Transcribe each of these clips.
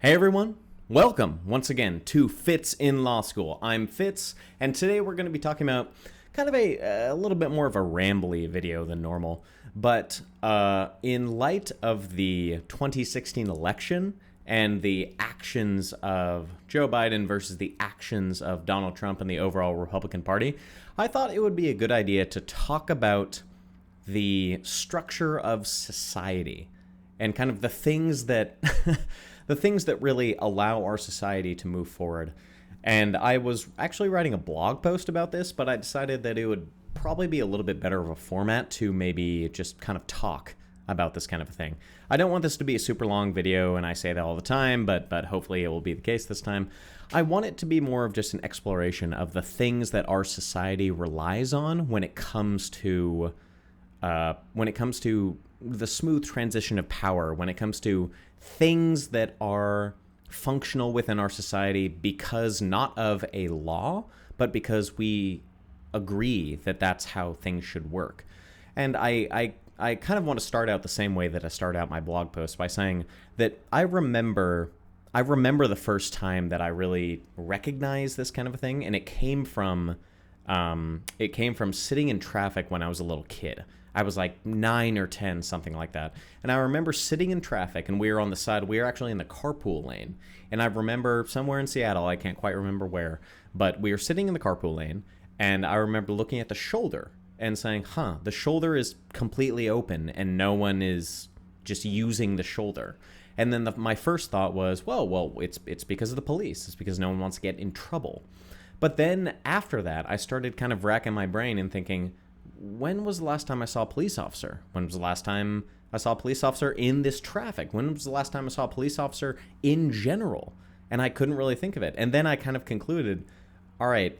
Hey everyone, welcome once again to Fitz in Law School. I'm Fitz, and today we're going to be talking about kind of a little bit more of a rambly video than normal. But in light of the 2016 election and the actions of Joe Biden versus the actions of Donald Trump and the overall Republican Party, I thought it would be a good idea to talk about the structure of society and kind of the things that the things that really allow our society to move forward. And I was actually writing a blog post about this, but I decided that it would probably be a little bit better of a format to maybe just kind of talk about this kind of a thing. I don't want this to be a super long video, and I say that all the time, but hopefully it will be the case this time. I want it to be more of just an exploration of the things that our society relies on when it comes to the smooth transition of power, when it comes to things that are functional within our society because not of a law, but because we agree that that's how things should work. And I kind of want to start out the same way that I start out my blog post by saying that I remember the first time that I really recognized this kind of a thing, and it came from sitting in traffic when I was a little kid. I was like 9 or 10, something like that. And I remember sitting in traffic, and we were actually in the carpool lane. And I remember somewhere in Seattle, I can't quite remember where, but we were sitting in the carpool lane, and I remember looking at the shoulder and saying, the shoulder is completely open, and no one is just using the shoulder. And then my first thought was, well, it's because of the police. It's because no one wants to get in trouble. But then after that, I started kind of racking my brain and thinking, when was the last time I saw a police officer? When was the last time I saw a police officer in this traffic? When was the last time I saw a police officer in general? And I couldn't really think of it. And then I kind of concluded, all right,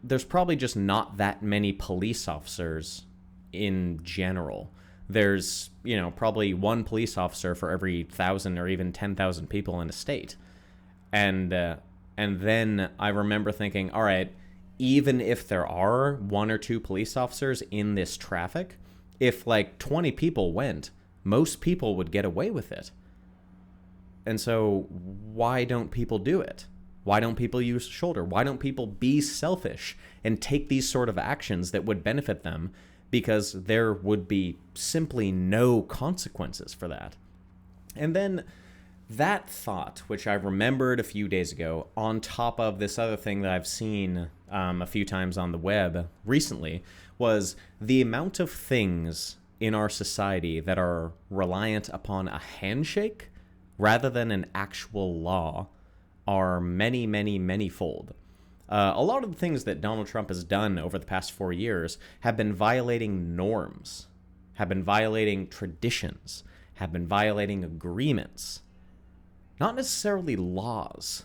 there's probably just not that many police officers in general. There's, probably one police officer for every 1,000 or even 10,000 people in a state. And then I remember thinking, all right, even if there are 1 or 2 police officers in this traffic, if like 20 people went, most people would get away with it. And so why don't people do it? Why don't people use shoulder? Why don't people be selfish and take these sort of actions that would benefit them? Because there would be simply no consequences for that. And then that thought, which I remembered a few days ago, on top of this other thing that I've seen a few times on the web recently, was the amount of things in our society that are reliant upon a handshake rather than an actual law are many, many, many-fold. A lot of the things that Donald Trump has done over the past 4 years have been violating norms, have been violating traditions, have been violating agreements. Not necessarily laws.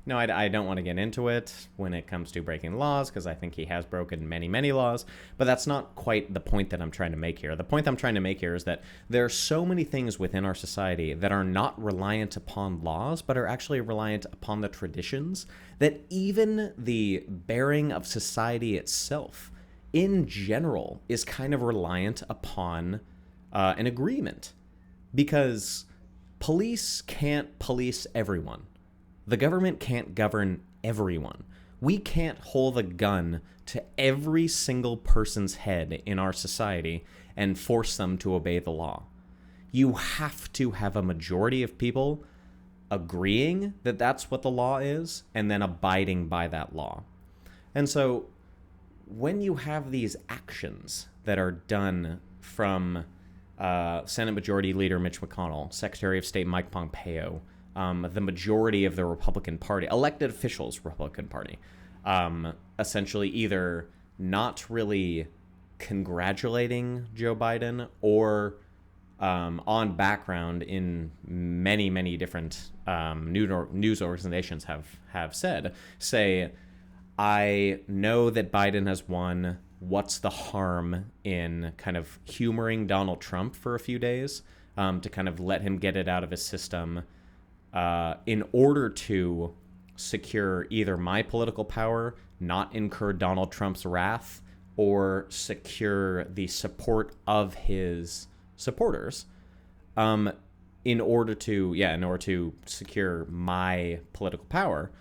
No, I don't want to get into it when it comes to breaking laws, because I think he has broken many, many laws, but that's not quite the point that I'm trying to make here. The point I'm trying to make here is that there are so many things within our society that are not reliant upon laws, but are actually reliant upon the traditions, that even the bearing of society itself, in general, is kind of reliant upon an agreement. Because police can't police everyone. The government can't govern everyone. We can't hold a gun to every single person's head in our society and force them to obey the law. You have to have a majority of people agreeing that that's what the law is and then abiding by that law. And so when you have these actions that are done from Senate Majority Leader Mitch McConnell, Secretary of State Mike Pompeo, the majority of the Republican Party, elected officials, Republican Party, essentially either not really congratulating Joe Biden or on background in many, many different news organizations have say, I know that Biden has won. What's the harm in kind of humoring Donald Trump for a few days to kind of let him get it out of his system in order to secure either my political power, not incur Donald Trump's wrath, or secure the support of his supporters. in order to secure my political power,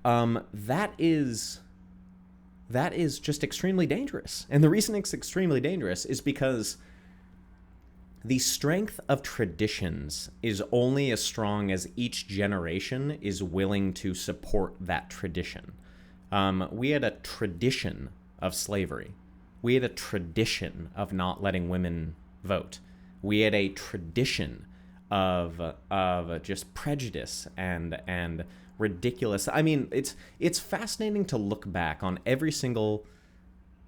that is just extremely dangerous. And the reason it's extremely dangerous is because the strength of traditions is only as strong as each generation is willing to support that tradition. We had a tradition of slavery. We had a tradition of not letting women vote. We had a tradition of just prejudice and ridiculous. I mean, it's fascinating to look back on every single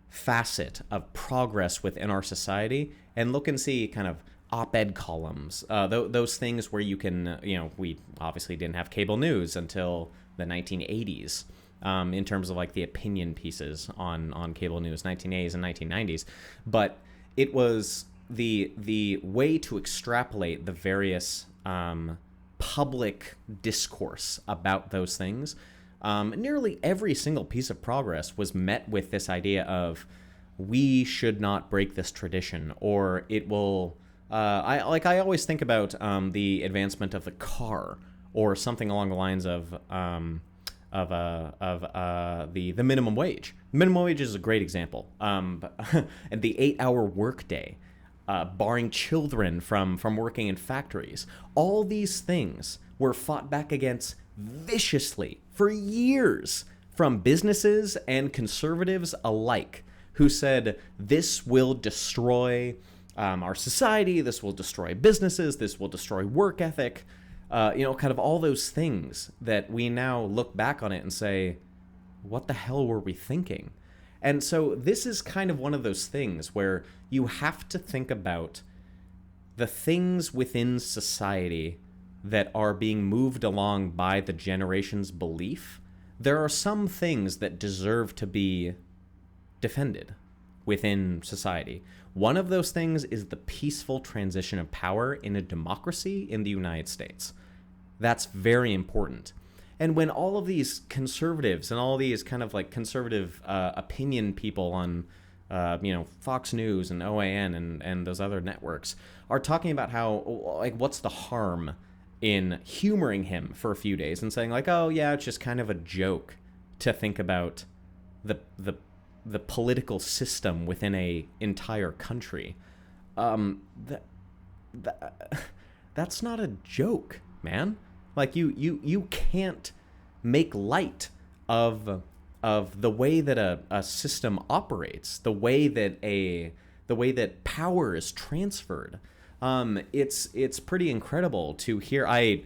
facet of progress within our society and look and see kind of op-ed columns, those things where you can, we obviously didn't have cable news until the 1980s, in terms of like the opinion pieces on cable news, 1980s and 1990s, but it was the way to extrapolate the various public discourse about those things. Nearly every single piece of progress was met with this idea of we should not break this tradition, or it will. I always think about the advancement of the car, or something along the lines of the minimum wage. Minimum wage is a great example. And the 8-hour workday, barring children from working in factories. All these things were fought back against viciously for years from businesses and conservatives alike, who said this will destroy our society, this will destroy businesses, this will destroy work ethic, kind of all those things that we now look back on it and say, what the hell were we thinking? And so this is kind of one of those things where you have to think about the things within society that are being moved along by the generation's belief. There are some things that deserve to be defended within society. One of those things is the peaceful transition of power in a democracy in the United States. That's very important. And when all of these conservatives and all these kind of like conservative opinion people on Fox News and OAN and those other networks are talking about how, like, what's the harm in humoring him for a few days and saying like, oh yeah, it's just kind of a joke to think about the political system within a entire country. That's not a joke, man. Like you can't make light of the way that a system operates, the way that power is transferred. It's pretty incredible to hear. I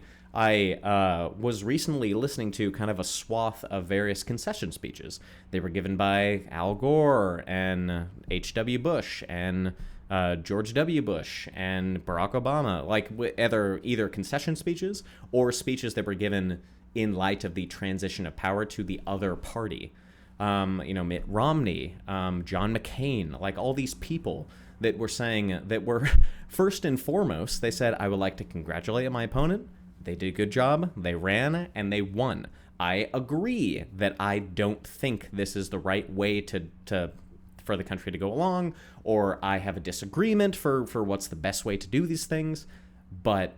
was recently listening to kind of a swath of various concession speeches. They were given by Al Gore and H.W. Bush and George W. Bush and Barack Obama, like either concession speeches or speeches that were given in light of the transition of power to the other party. Mitt Romney, John McCain, like all these people that were saying that were first and foremost, they said, I would like to congratulate my opponent. They did a good job. They ran and they won. I agree that I don't think this is the right way for the country to go along, or I have a disagreement for what's the best way to do these things, but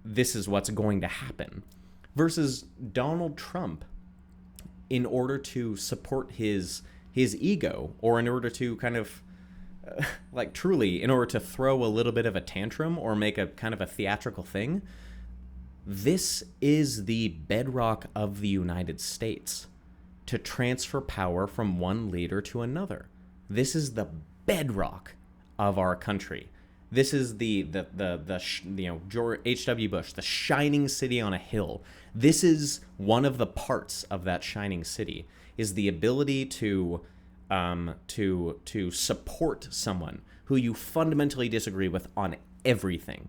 this is what's going to happen. Versus Donald Trump, in order to support his ego, or in order to kind of truly, in order to throw a little bit of a tantrum or make a kind of a theatrical thing, this is the bedrock of the United States, to transfer power from one leader to another. This is the bedrock of our country. This is the George H.W. Bush, the shining city on a hill. This is one of the parts of that shining city, is the ability to support someone who you fundamentally disagree with on everything,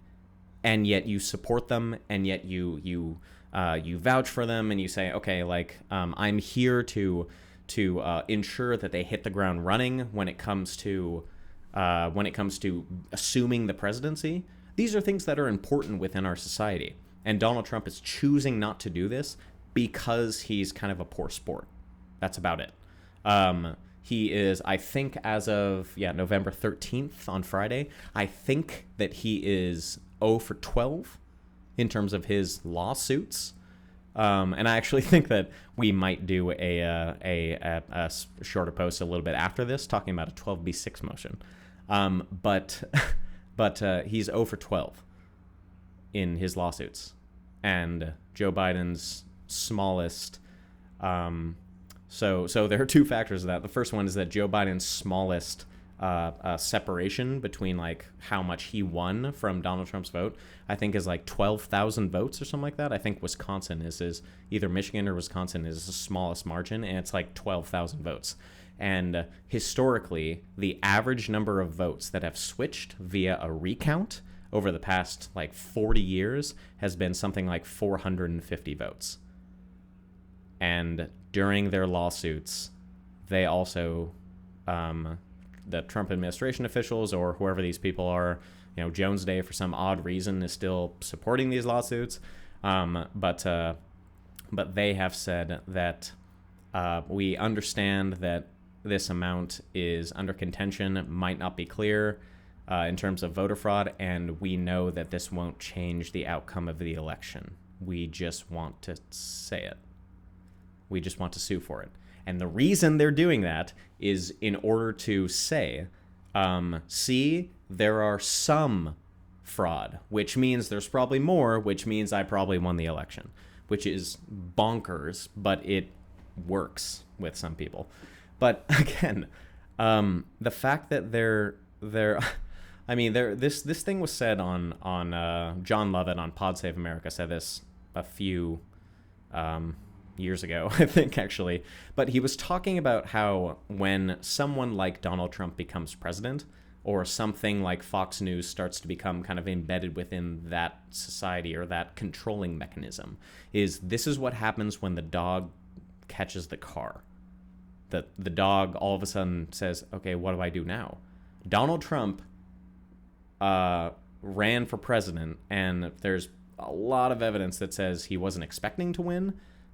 and yet you support them, and yet you vouch for them, and you say, okay, like I'm here to ensure that they hit the ground running when it comes to assuming the presidency. These are things that are important within our society, and Donald Trump is choosing not to do this because he's kind of a poor sport. That's about it. He is, I think, as of November 13th on Friday, I think that he is 0 for 12 in terms of his lawsuits. And I actually think that we might do a shorter post a little bit after this talking about a 12b6 motion. But he's 0 for 12 in his lawsuits. And Joe Biden's smallest... So there are two factors of that. The first one is that Joe Biden's smallest separation between like how much he won from Donald Trump's vote, I think is like 12,000 votes or something like that. I think Wisconsin is either Michigan or Wisconsin is the smallest margin, and it's like 12,000 votes. And historically, the average number of votes that have switched via a recount over the past like 40 years has been something like 450 votes. And during their lawsuits, they also, the Trump administration officials or whoever these people are, Jones Day for some odd reason is still supporting these lawsuits. But they have said that we understand that this amount is under contention, might not be clear in terms of voter fraud, and we know that this won't change the outcome of the election. We just want to say it. We just want to sue for it. And the reason they're doing that is in order to say, see, there are some fraud, which means there's probably more, which means I probably won the election, which is bonkers, but it works with some people. But again, the fact that this thing was said on John Lovett on Pod Save America said this a few years ago, I think, actually. But he was talking about how when someone like Donald Trump becomes president, or something like Fox News starts to become kind of embedded within that society or that controlling mechanism, this is what happens when the dog catches the car. The dog all of a sudden says, okay, what do I do now? Donald Trump ran for president, and there's a lot of evidence that says he wasn't expecting to win.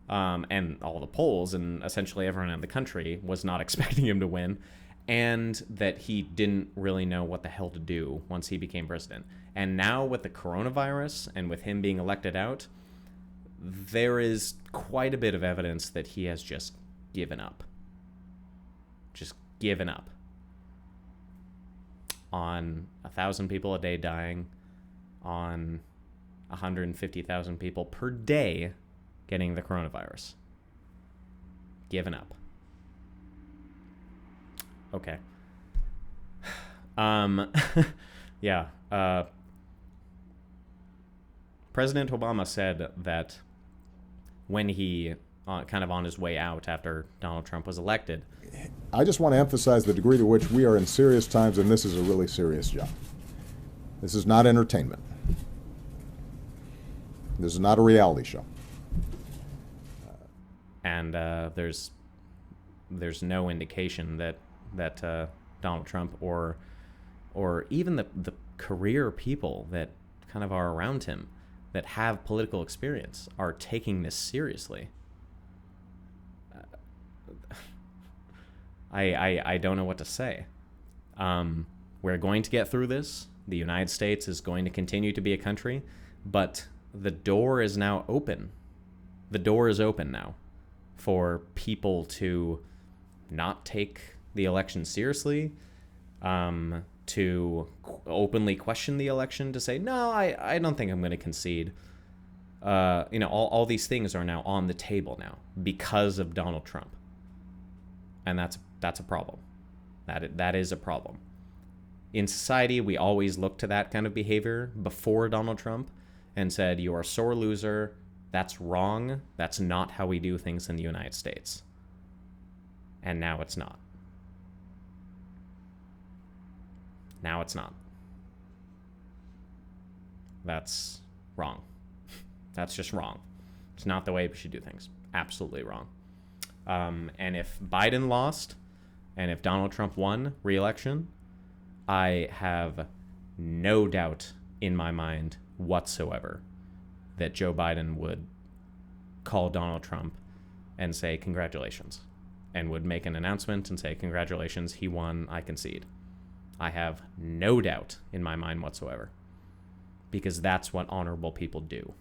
And all the polls and essentially everyone in the country was not expecting him to win, and that he didn't really know what the hell to do once he became president. And now with the coronavirus and with him being elected out, there is quite a bit of evidence that he has just given up. Just given up on 1,000 people a day dying, on 150,000 people per day getting the coronavirus. Given up. Okay. Yeah. President Obama said that when he, kind of on his way out after Donald Trump was elected. I just want to emphasize the degree to which we are in serious times, and this is a really serious job. This is not entertainment. This is not a reality show. And there's no indication that Donald Trump or even the career people that kind of are around him that have political experience are taking this seriously. I don't know what to say. We're going to get through this. The United States is going to continue to be a country, but the door is now open. The door is open now for people to not take the election seriously, to openly question the election, to say, no, I don't think I'm going to concede. All these things are now on the table now because of Donald Trump. And that's a problem. That is a problem. In society, we always look to that kind of behavior before Donald Trump and said, you are a sore loser. That's wrong. That's not how we do things in the United States. And now it's not. Now it's not. That's wrong. That's just wrong. It's not the way we should do things. Absolutely wrong. And if Biden lost, and if Donald Trump won re-election, I have no doubt in my mind whatsoever that Joe Biden would call Donald Trump and say, congratulations, and would make an announcement and say, congratulations, he won, I concede. I have no doubt in my mind whatsoever because that's what honorable people do.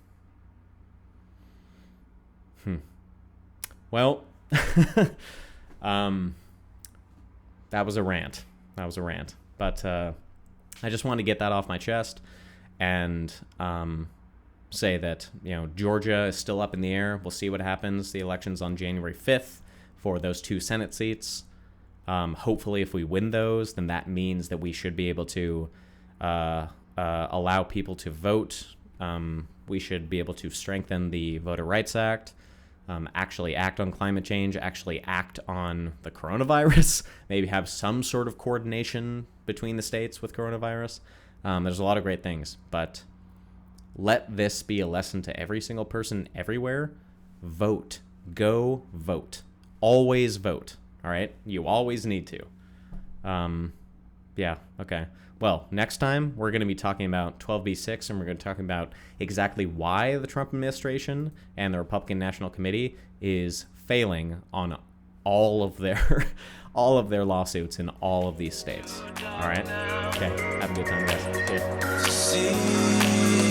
Well, that was a rant. But I just wanted to get that off my chest and say that, Georgia is still up in the air. We'll see what happens. The election's on January 5th for those 2 Senate seats. Hopefully, if we win those, then that means that we should be able to allow people to vote. We should be able to strengthen the Voter Rights Act, actually act on climate change, actually act on the coronavirus, maybe have some sort of coordination between the states with coronavirus. There's a lot of great things, but let this be a lesson to every single person everywhere. Vote. Go vote. Always vote. All right? You always need to. Yeah, okay. Well, next time we're going to be talking about 12b-6, and we're going to talk about exactly why the Trump administration and the Republican National Committee is failing on all of their lawsuits in all of these states. All right? Okay. Have a good time, guys. See ya.